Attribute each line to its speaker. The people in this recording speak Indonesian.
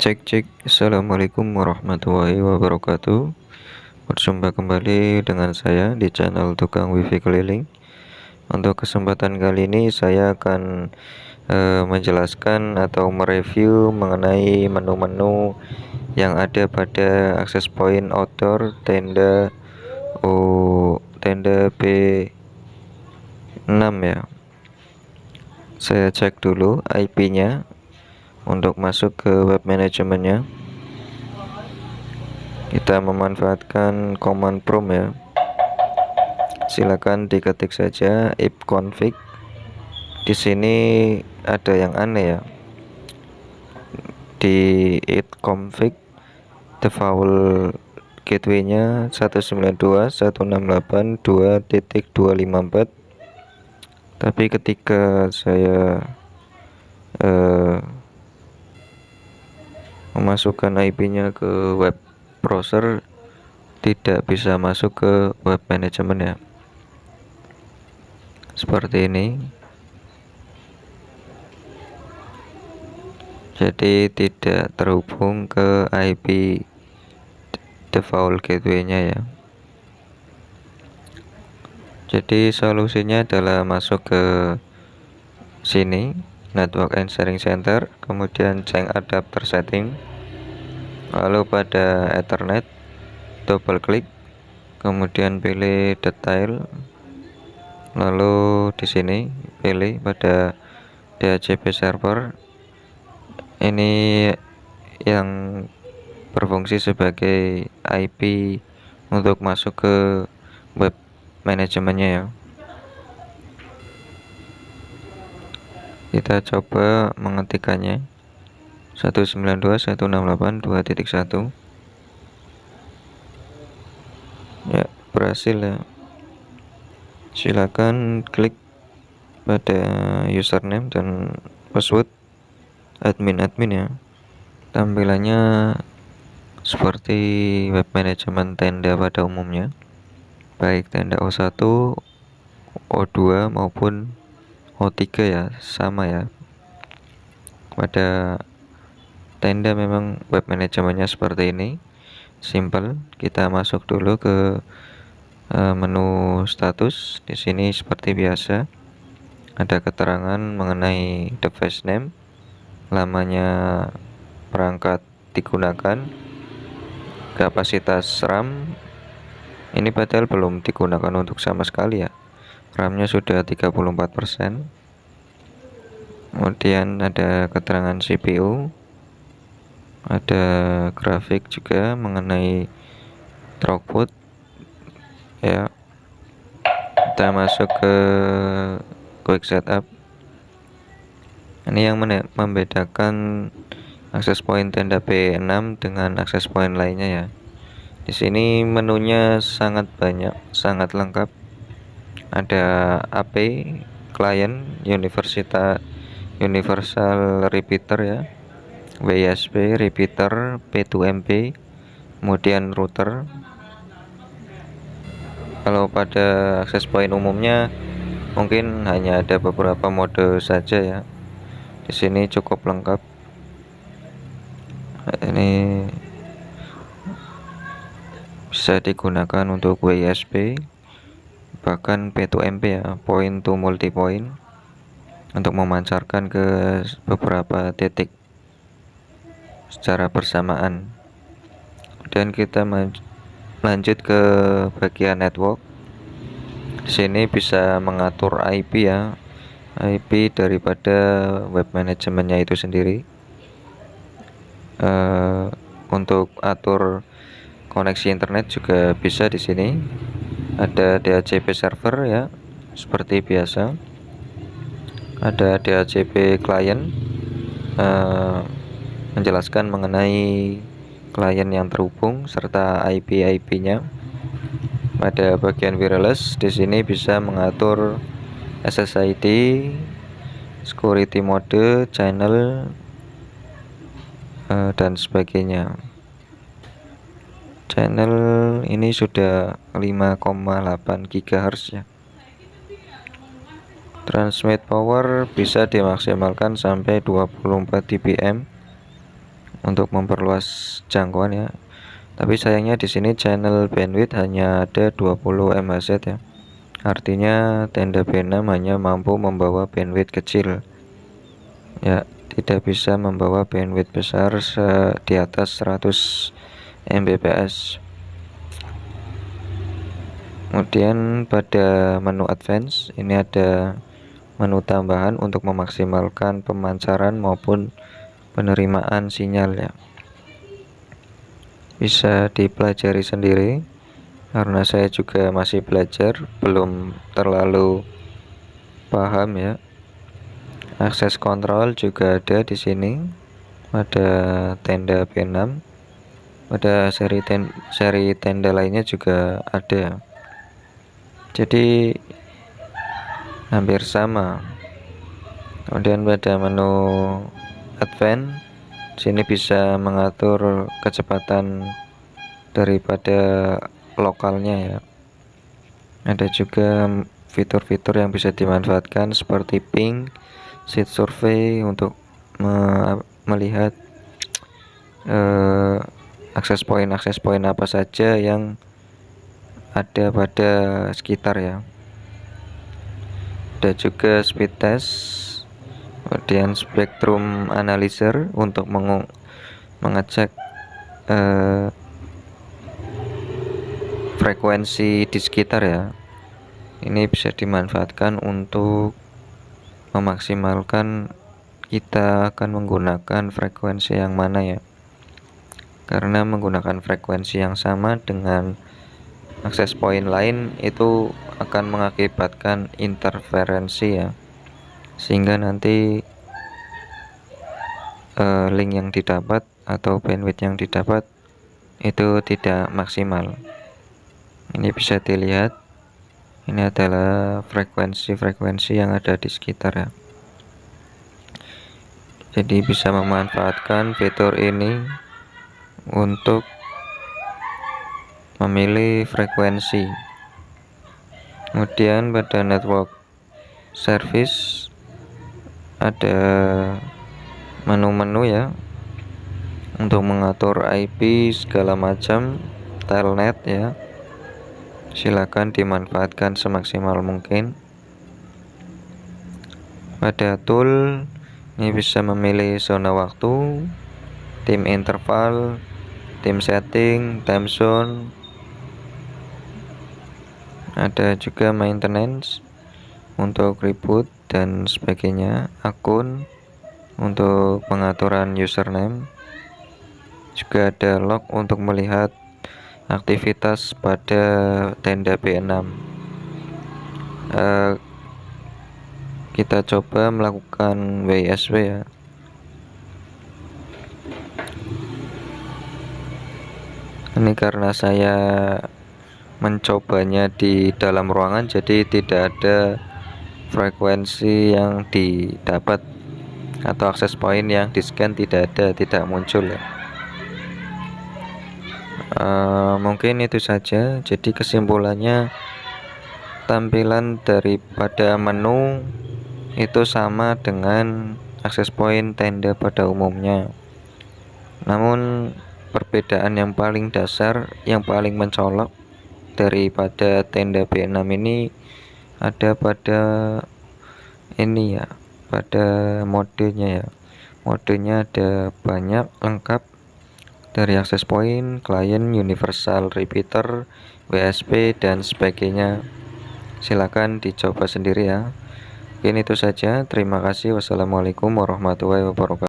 Speaker 1: Cek cek. Assalamualaikum warahmatullahi wabarakatuh. Berjumpa kembali dengan saya di channel Tukang Wifi Keliling. Untuk kesempatan kali ini saya akan menjelaskan atau mereview mengenai menu-menu yang ada pada akses point outdoor tenda B6 ya. Saya cek dulu IP-nya untuk masuk ke web manajemennya. Kita memanfaatkan command prompt ya. Silakan diketik saja ipconfig. Di sini ada yang aneh ya. Di ipconfig default gateway-nya 192.168.2.254. Tapi ketika saya memasukkan IP-nya ke web browser, tidak bisa masuk ke web manajemen ya, seperti ini. Jadi tidak terhubung ke IP default gateway-nya ya. Jadi solusinya adalah masuk ke sini, network and sharing center, kemudian change adapter setting, lalu pada Ethernet double klik, kemudian pilih detail, lalu di sini pilih pada DHCP server. Ini yang berfungsi sebagai IP untuk masuk ke web manajemennya ya. Kita coba mengetikkannya 192.168.2.1. Ya, berhasil ya. Silakan klik pada username dan password admin ya. Tampilannya seperti web manajemen tenda pada umumnya, baik tenda O1, O2 maupun O3 ya, sama ya. Pada tenda memang web manajemennya seperti ini, simple. Kita masuk dulu ke menu status. Di sini seperti biasa ada keterangan mengenai device name, lamanya perangkat digunakan, kapasitas RAM. Ini padahal belum digunakan untuk sama sekali ya. RAM-nya sudah 34%. Kemudian ada keterangan CPU, ada grafik juga mengenai throughput ya. Kita masuk ke quick setup. Ini yang membedakan akses point tenda B6 dengan akses point lainnya ya. Di sini menunya sangat banyak, sangat lengkap. Ada AP, client, universal repeater ya, WSP, repeater, P2MP, kemudian router. Kalau pada akses point umumnya mungkin hanya ada beberapa mode saja ya. Di sini cukup lengkap. Ini bisa digunakan untuk WSP, bahkan P2MP ya, point to multi point, untuk memancarkan ke beberapa titik secara bersamaan. Dan kita lanjut ke bagian network. Di sini bisa mengatur IP ya, IP daripada web manajemennya itu sendiri. Untuk atur koneksi internet juga bisa di sini. Ada DHCP server ya, seperti biasa. Ada DHCP client, menjelaskan mengenai klien yang terhubung serta IP-nya. Pada bagian wireless di sini bisa mengatur SSID, security mode, channel, dan sebagainya. Channel ini sudah 5,8 GHz ya. Transmit power bisa dimaksimalkan sampai 24 dBm. untuk memperluas jangkauan ya. Tapi sayangnya di sini channel bandwidth hanya ada 20 MHz ya. Artinya tenda B6 hanya mampu membawa bandwidth kecil. Ya, tidak bisa membawa bandwidth besar di atas 100 Mbps. Kemudian pada menu advance ini ada menu tambahan untuk memaksimalkan pemancaran maupun penerimaan sinyal ya. Bisa dipelajari sendiri karena saya juga masih belajar, belum terlalu paham ya. Akses kontrol juga ada di sini pada tenda B6. Pada seri tenda lainnya juga ada. Jadi hampir sama. Kemudian pada menu advance sini bisa mengatur kecepatan daripada lokalnya ya. Ada juga fitur-fitur yang bisa dimanfaatkan seperti ping, seat survey untuk melihat akses point apa saja yang ada pada sekitar ya. Ada juga speed test, kemudian spectrum analyzer untuk mengecek frekuensi di sekitar ya. Ini bisa dimanfaatkan untuk memaksimalkan kita akan menggunakan frekuensi yang mana ya. Karena menggunakan frekuensi yang sama dengan akses point lain itu akan mengakibatkan interferensi ya, sehingga nanti link yang didapat atau bandwidth yang didapat itu tidak maksimal. Ini bisa dilihat, ini adalah frekuensi yang ada di sekitar ya. Jadi bisa memanfaatkan fitur ini untuk memilih frekuensi. Kemudian pada network service ada menu-menu ya untuk mengatur IP segala macam, telnet ya. Silakan dimanfaatkan semaksimal mungkin. Pada tool ini bisa memilih zona waktu, time interval, time setting, time zone. Ada juga maintenance untuk reboot dan sebagainya, akun untuk pengaturan username. Juga ada log untuk melihat aktivitas pada tenda B6. Kita coba melakukan WSW ya. Ini karena saya mencobanya di dalam ruangan, jadi tidak ada frekuensi yang didapat atau akses point yang di scan tidak muncul ya. Mungkin itu saja. Jadi kesimpulannya, tampilan daripada menu itu sama dengan akses point tenda pada umumnya, namun perbedaan yang paling dasar, yang paling mencolok daripada tenda B6 ini ada pada ini ya, pada modenya ya. Modenya ada banyak, lengkap, dari akses point, client, universal repeater, WSP dan sebagainya. Silakan dicoba sendiri ya. Mungkin itu saja. Terima kasih. Wassalamualaikum warahmatullahi wabarakatuh.